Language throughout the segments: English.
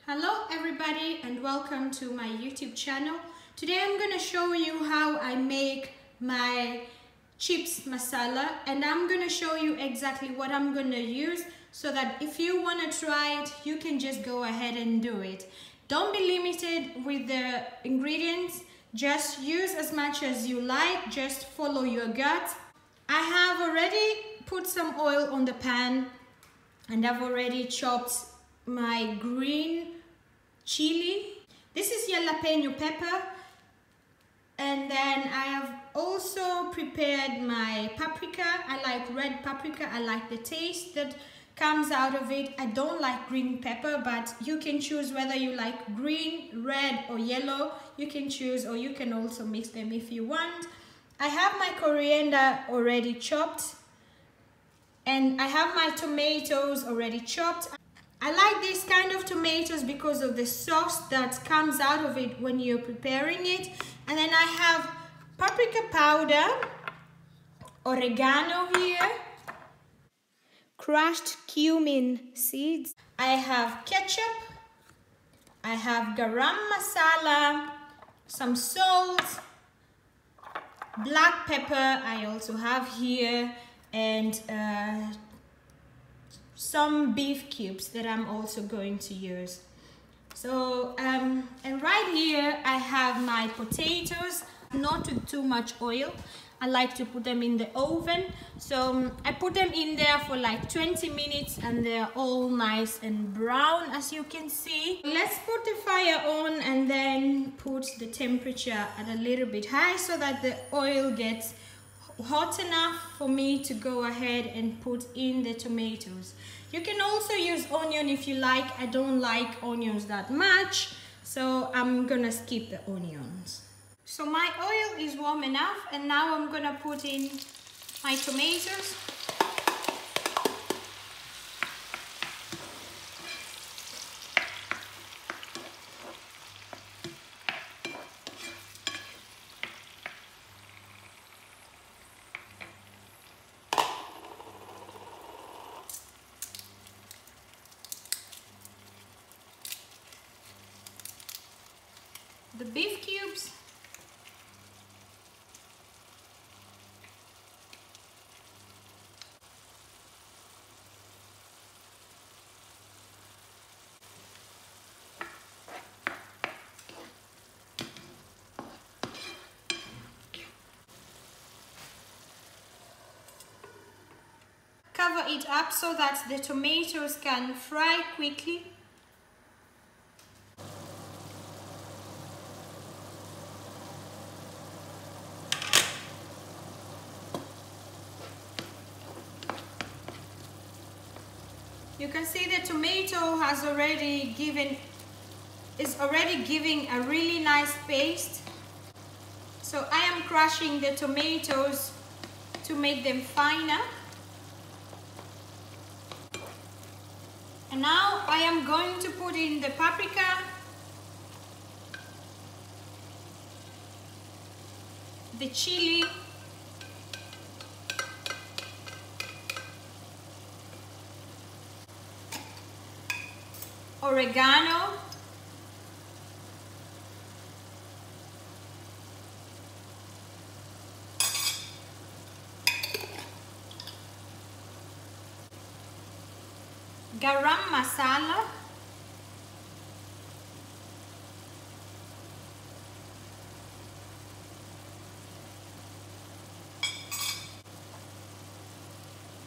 Hello everybody and welcome to my YouTube channel. Today I'm gonna show you how I make my chips masala, and I'm gonna show you exactly what I'm gonna use so that if you wanna try it, you can just go ahead and do it. Don't be limited with the ingredients, just use as much as you like, just follow your gut. I have already put some oil on the pan and I've already chopped my green chili. This is jalapeno pepper, and then I have also prepared my paprika. I like red paprika. I like the taste that comes out of it. I don't like green pepper, but you can choose whether you like green, red or yellow. You can choose, or you can also mix them if you want. I have my coriander already chopped, and I have my tomatoes already chopped. I like this kind of tomatoes because of the sauce that comes out of it when you're preparing it. And then I have paprika powder, oregano here, crushed cumin seeds. I have ketchup, I have garam masala, some salt, black pepper I also have here, and some beef cubes that I'm also going to use. So and right here I have my potatoes, not with too much oil. I like to put them in the oven, so I put them in there for like 20 minutes and they're all nice and brown, as you can see. Let's put the fire on and then put the temperature at a little bit high so that the oil gets hot enough for me to go ahead and put in the tomatoes. You can also use onion if you like. I don't like onions that much, so I'm gonna skip the onions. So my oil is warm enough, and now I'm gonna put in my tomatoes. The beef cubes, cover it up so that the tomatoes can fry quickly. You can see the tomato is already giving a really nice paste. So I am crushing the tomatoes to make them finer. And now I am going to put in the paprika, the chili, oregano, garam masala,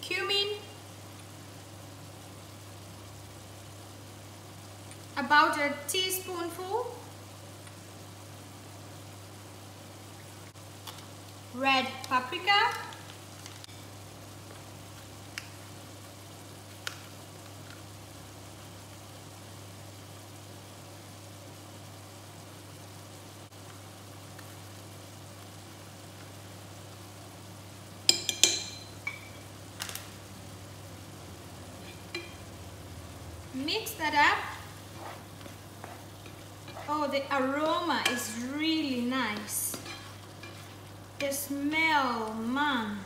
cumin, about a teaspoonful, red paprika, mix that up. Oh, the aroma is really nice. The smell, man.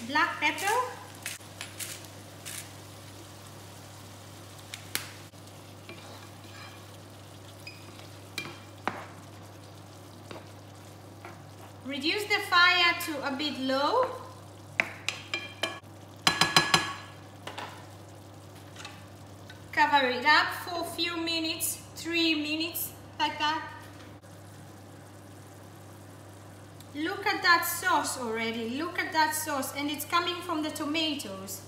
black pepper. Reduce the fire to a bit low. Cover it up for a few minutes, 3 minutes, like that. Look at that sauce already, look at that sauce, and it's coming from the tomatoes.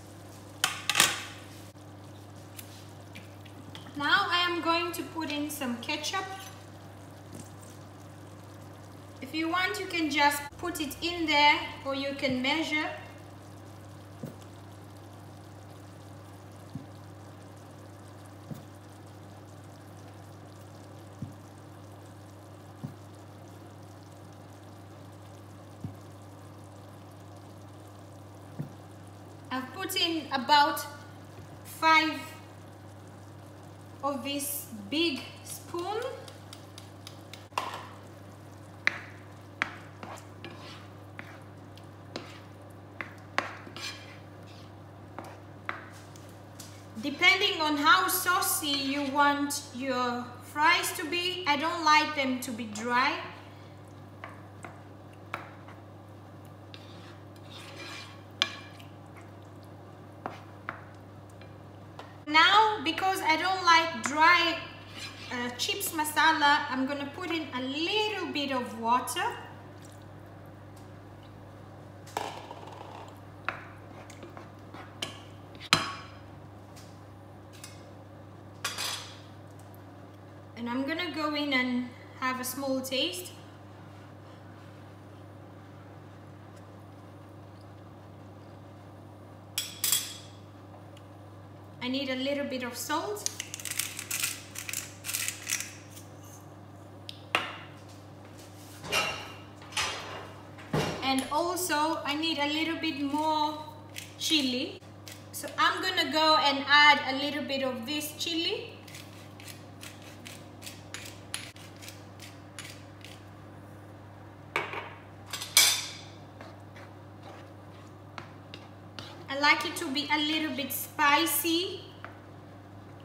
Now I am going to put in some ketchup. If you want, you can just put it in there, or you can measure. I've put in about 5 of this big spoon. Depending on how saucy you want your fries to be, I don't like them to be dry. Now, because I don't like dry chips masala, I'm gonna put in a little bit of water. And I'm gonna go in and have a small taste. I need a little bit of salt. And also I need a little bit more chili. So I'm gonna go and add a little bit of this chili. I like it to be a little bit spicy,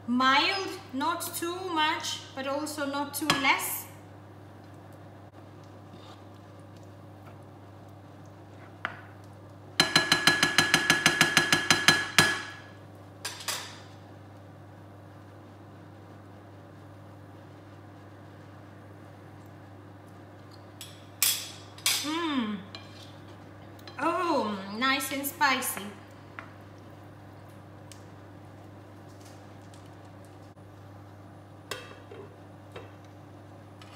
mild, not too much, but also not too less. Oh, nice and spicy.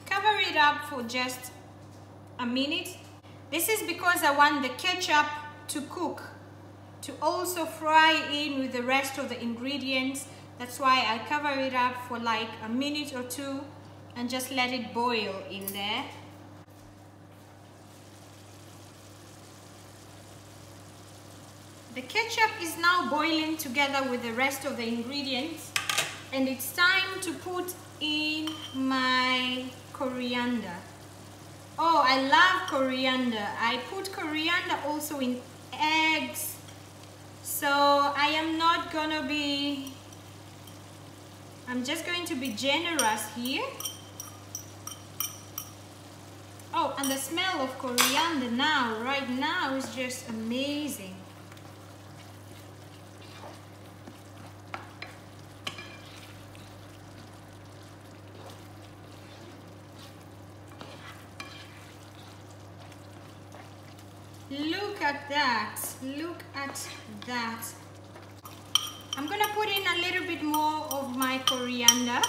Cover it up for just a minute. This is because I want the ketchup to cook, to also fry in with the rest of the ingredients. That's why I cover it up for like a minute or two and just let it boil in there. The ketchup is now boiling together with the rest of the ingredients, and it's time to put in my coriander. Oh, I love coriander. I put coriander also in eggs, so I'm just going to be generous here. Oh, and the smell of coriander now, right now, is just amazing. Look at that, look at that. I'm gonna put in a little bit more of my coriander.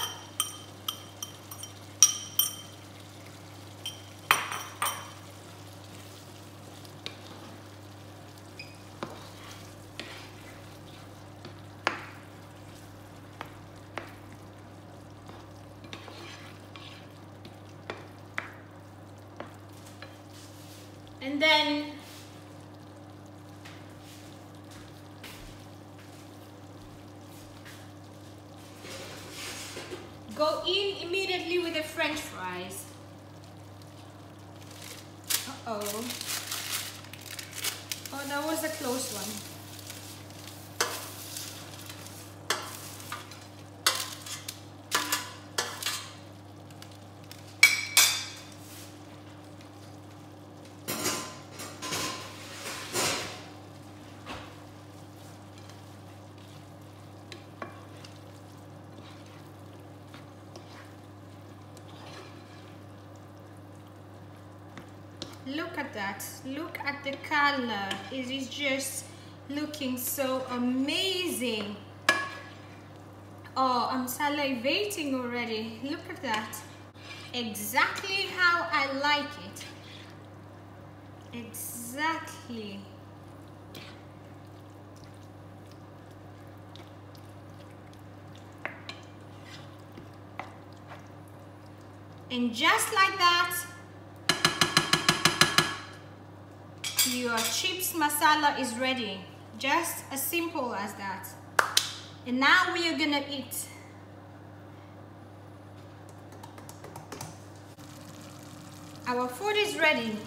And then go in immediately with the French fries. Uh-oh. Oh, that was a close one. Look at that. Look at the color. It is just looking so amazing. Oh, I'm salivating already. Look at that. Exactly how I like it. Exactly. And just like that, your chips masala is ready. Just as simple as that. And now we are gonna eat. Our food is ready.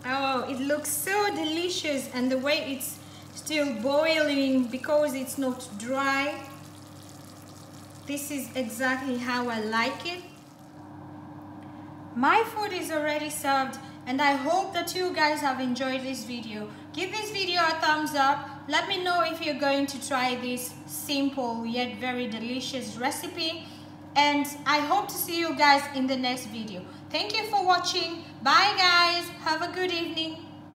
Oh, it looks so delicious, and the way it's still boiling because it's not dry. This is exactly how I like it. My food is already served, and I hope that you guys have enjoyed this video. Give this video a thumbs up. Let me know if you're going to try this simple yet very delicious recipe. And I hope to see you guys in the next video. Thank you for watching. Bye guys. Have a good evening.